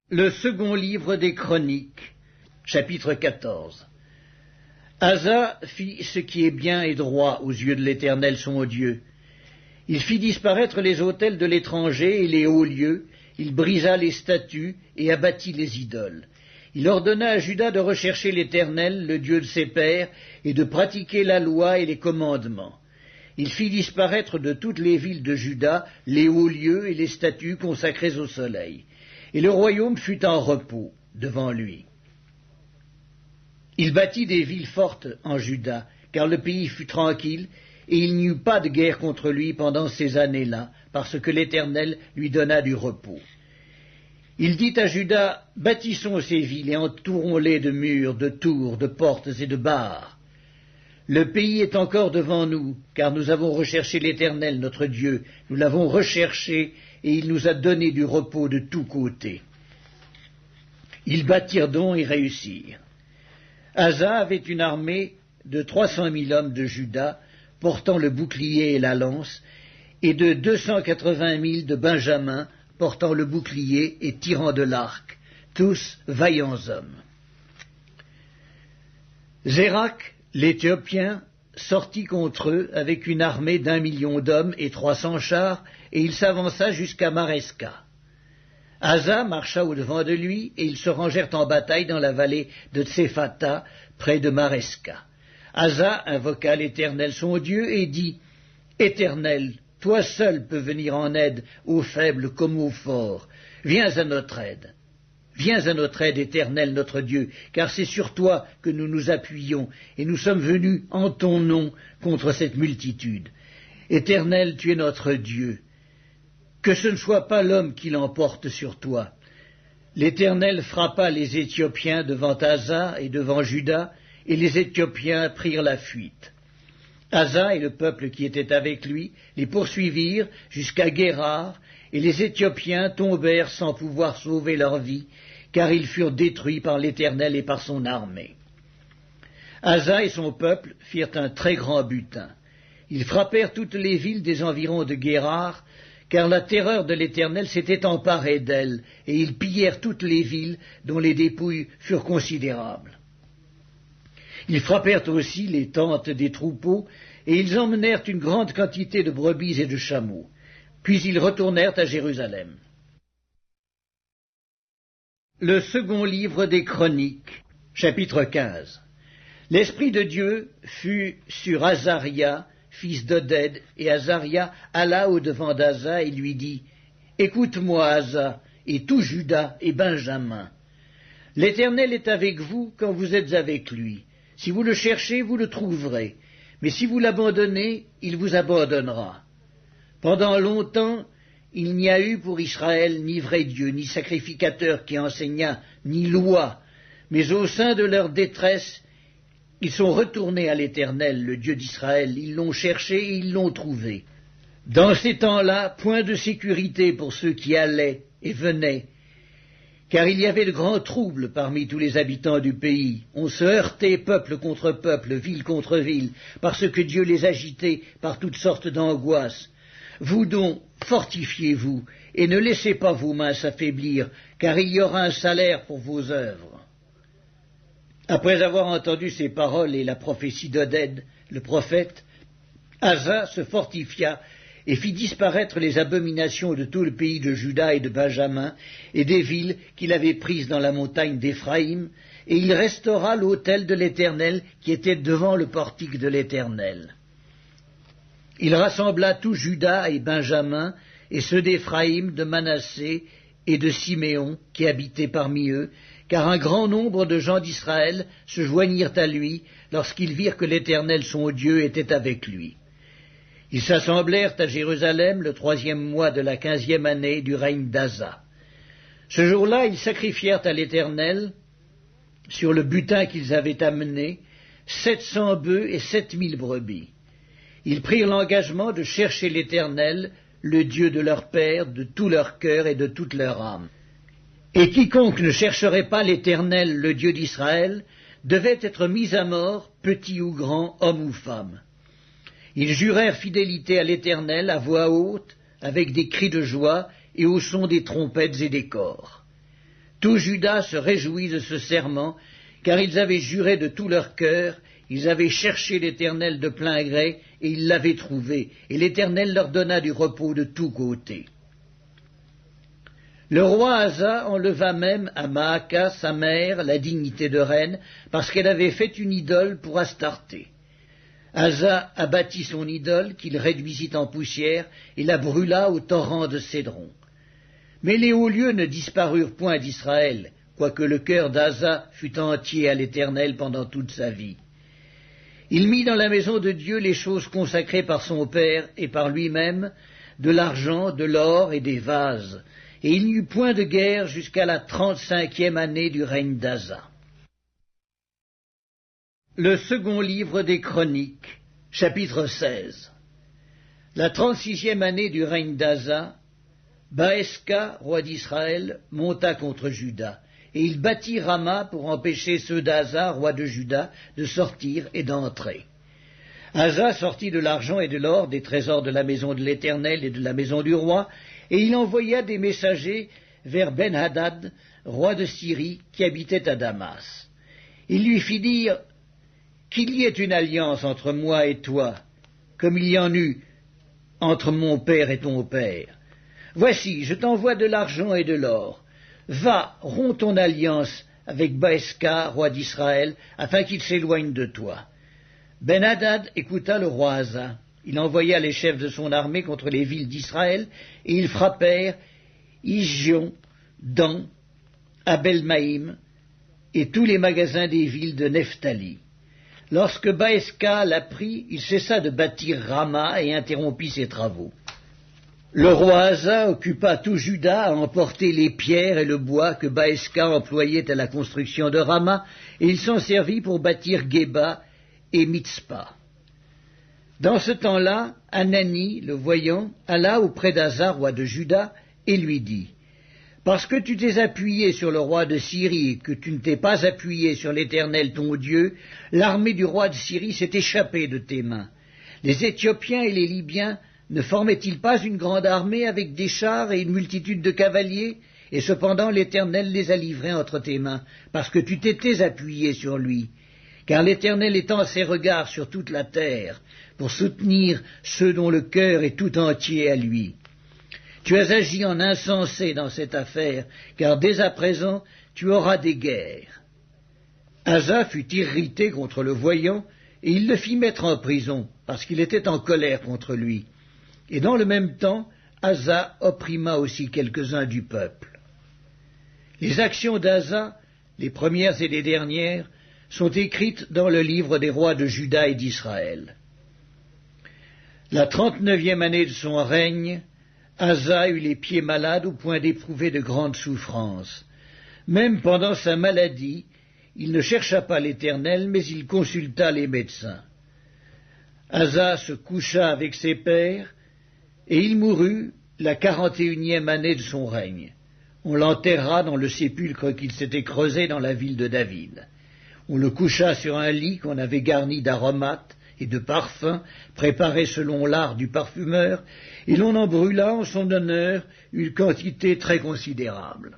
Le second livre des Chroniques, chapitre 14. Asa fit ce qui est bien et droit aux yeux de l'Éternel son Dieu. Il fit disparaître les autels de l'étranger et les hauts lieux, il brisa les statues et abattit les idoles. Il ordonna à Juda de rechercher l'Éternel, le Dieu de ses pères, et de pratiquer la loi et les commandements. Il fit disparaître de toutes les villes de Juda les hauts lieux et les statues consacrées au soleil. Et le royaume fut en repos devant lui. Il bâtit des villes fortes en Juda, car le pays fut tranquille, et il n'y eut pas de guerre contre lui pendant ces années-là, parce que l'Éternel lui donna du repos. Il dit à Juda, bâtissons ces villes et entourons-les de murs, de tours, de portes et de barres. Le pays est encore devant nous, car nous avons recherché l'Éternel, notre Dieu, nous l'avons recherché, et il nous a donné du repos de tous côtés. Ils bâtirent donc et réussirent. Asa avait une armée de 300 000 hommes de Juda, portant le bouclier et la lance, et de 280 000 de Benjamin, portant le bouclier et tirant de l'arc, tous vaillants hommes. Zérak, l'Éthiopien, sortit contre eux avec une armée d'1 million d'hommes et 300 chars, et il s'avança jusqu'à Maresca. Asa marcha au-devant de lui, et ils se rangèrent en bataille dans la vallée de Tsephata, près de Maresca. Asa invoqua l'Éternel son Dieu et dit, « Éternel, toi seul peux venir en aide aux faibles comme aux forts. Viens à notre aide. Viens à notre aide, Éternel notre Dieu, car c'est sur toi que nous nous appuyons, et nous sommes venus en ton nom contre cette multitude. Éternel, tu es notre Dieu. Que ce ne soit pas l'homme qui l'emporte sur toi. » L'Éternel frappa les Éthiopiens devant Asa et devant Juda, et les Éthiopiens prirent la fuite. Asa et le peuple qui était avec lui les poursuivirent jusqu'à Guérar, et les Éthiopiens tombèrent sans pouvoir sauver leur vie, car ils furent détruits par l'Éternel et par son armée. Asa et son peuple firent un très grand butin. Ils frappèrent toutes les villes des environs de Guérar, car la terreur de l'Éternel s'était emparée d'elles, et ils pillèrent toutes les villes dont les dépouilles furent considérables. Ils frappèrent aussi les tentes des troupeaux, et ils emmenèrent une grande quantité de brebis et de chameaux. Puis ils retournèrent à Jérusalem. Le second livre des Chroniques, chapitre 15. L'Esprit de Dieu fut sur Azaria, fils d'Oded, et Azaria alla au-devant d'Asa et lui dit, « Écoute-moi, Asa, et tout Juda et Benjamin. L'Éternel est avec vous quand vous êtes avec lui. Si vous le cherchez, vous le trouverez. Mais si vous l'abandonnez, il vous abandonnera. Pendant longtemps, il n'y a eu pour Israël ni vrai Dieu, ni sacrificateur qui enseignât, ni loi. Mais au sein de leur détresse, ils sont retournés à l'Éternel, le Dieu d'Israël. Ils l'ont cherché et ils l'ont trouvé. Dans ces temps-là, point de sécurité pour ceux qui allaient et venaient, car il y avait de grands troubles parmi tous les habitants du pays. On se heurtait peuple contre peuple, ville contre ville, parce que Dieu les agitait par toutes sortes d'angoisses. Vous donc, fortifiez-vous, et ne laissez pas vos mains s'affaiblir, car il y aura un salaire pour vos œuvres. » Après avoir entendu ces paroles et la prophétie d'Oded, le prophète, Asa se fortifia et fit disparaître les abominations de tout le pays de Juda et de Benjamin, et des villes qu'il avait prises dans la montagne d'Éphraïm, et il restaura l'autel de l'Éternel qui était devant le portique de l'Éternel. Il rassembla tout Juda et Benjamin, et ceux d'Éphraïm, de Manassé et de Siméon, qui habitaient parmi eux, car un grand nombre de gens d'Israël se joignirent à lui lorsqu'ils virent que l'Éternel son Dieu était avec lui. Ils s'assemblèrent à Jérusalem le 3e mois de la 15e année du règne d'Asa. Ce jour-là, ils sacrifièrent à l'Éternel, sur le butin qu'ils avaient amené, 700 bœufs et 7000 brebis. Ils prirent l'engagement de chercher l'Éternel, le Dieu de leur père, de tout leur cœur et de toute leur âme. Et quiconque ne chercherait pas l'Éternel, le Dieu d'Israël, devait être mis à mort, petit ou grand, homme ou femme. Ils jurèrent fidélité à l'Éternel à voix haute, avec des cris de joie et au son des trompettes et des cors. Tout Juda se réjouit de ce serment, car ils avaient juré de tout leur cœur, ils avaient cherché l'Éternel de plein gré, et ils l'avaient trouvé, et l'Éternel leur donna du repos de tous côtés. Le roi Asa enleva même à Maaka, sa mère, la dignité de reine, parce qu'elle avait fait une idole pour Astarté. Asa abattit son idole, qu'il réduisit en poussière, et la brûla au torrent de Cédron. Mais les hauts lieux ne disparurent point d'Israël, quoique le cœur d'Asa fût entier à l'Éternel pendant toute sa vie. Il mit dans la maison de Dieu les choses consacrées par son père et par lui-même, de l'argent, de l'or et des vases, et il n'y eut point de guerre jusqu'à la 35e année du règne d'Asa. Le second livre des Chroniques, chapitre 16. La 36e année du règne d'Asa, Baeska, roi d'Israël, monta contre Juda, et il bâtit Rama pour empêcher ceux d'Asa, roi de Juda, de sortir et d'entrer. Asa sortit de l'argent et de l'or des trésors de la maison de l'Éternel et de la maison du roi, et il envoya des messagers vers Ben-Hadad, roi de Syrie, qui habitait à Damas. Il lui fit dire qu'il y ait une alliance entre moi et toi, comme il y en eut entre mon père et ton père. Voici, je t'envoie de l'argent et de l'or. Va, romps ton alliance avec Baeska, roi d'Israël, afin qu'il s'éloigne de toi. Ben-Hadad écouta le roi Asa. Il envoya les chefs de son armée contre les villes d'Israël, et ils frappèrent Isjion, Dan, Abel-Maïm, et tous les magasins des villes de Nephtali. Lorsque Baeska l'apprit, il cessa de bâtir Rama et interrompit ses travaux. Le roi Asa occupa tout Juda à emporter les pierres et le bois que Baeska employait à la construction de Rama, et il s'en servit pour bâtir Geba et Mitzpah. Dans ce temps-là, Hanani, le voyant, alla auprès d'Asa, roi de Juda, et lui dit « Parce que tu t'es appuyé sur le roi de Syrie et que tu ne t'es pas appuyé sur l'Éternel ton Dieu, l'armée du roi de Syrie s'est échappée de tes mains. Les Éthiopiens et les Libyens ne formaient-ils pas une grande armée avec des chars et une multitude de cavaliers? Et cependant l'Éternel les a livrés entre tes mains, parce que tu t'étais appuyé sur lui. Car l'Éternel étend ses regards sur toute la terre, pour soutenir ceux dont le cœur est tout entier à lui. Tu as agi en insensé dans cette affaire, car dès à présent tu auras des guerres. » Asa fut irrité contre le voyant, et il le fit mettre en prison, parce qu'il était en colère contre lui. Et dans le même temps, Asa opprima aussi quelques-uns du peuple. Les actions d'Asa, les premières et les dernières, sont écrites dans le livre des rois de Juda et d'Israël. La 39e année de son règne, Asa eut les pieds malades au point d'éprouver de grandes souffrances. Même pendant sa maladie, il ne chercha pas l'Éternel, mais il consulta les médecins. Asa se coucha avec ses pères, et il mourut la 41e année de son règne. On l'enterra dans le sépulcre qu'il s'était creusé dans la ville de David. On le coucha sur un lit qu'on avait garni d'aromates et de parfums préparés selon l'art du parfumeur, et l'on en brûla en son honneur une quantité très considérable.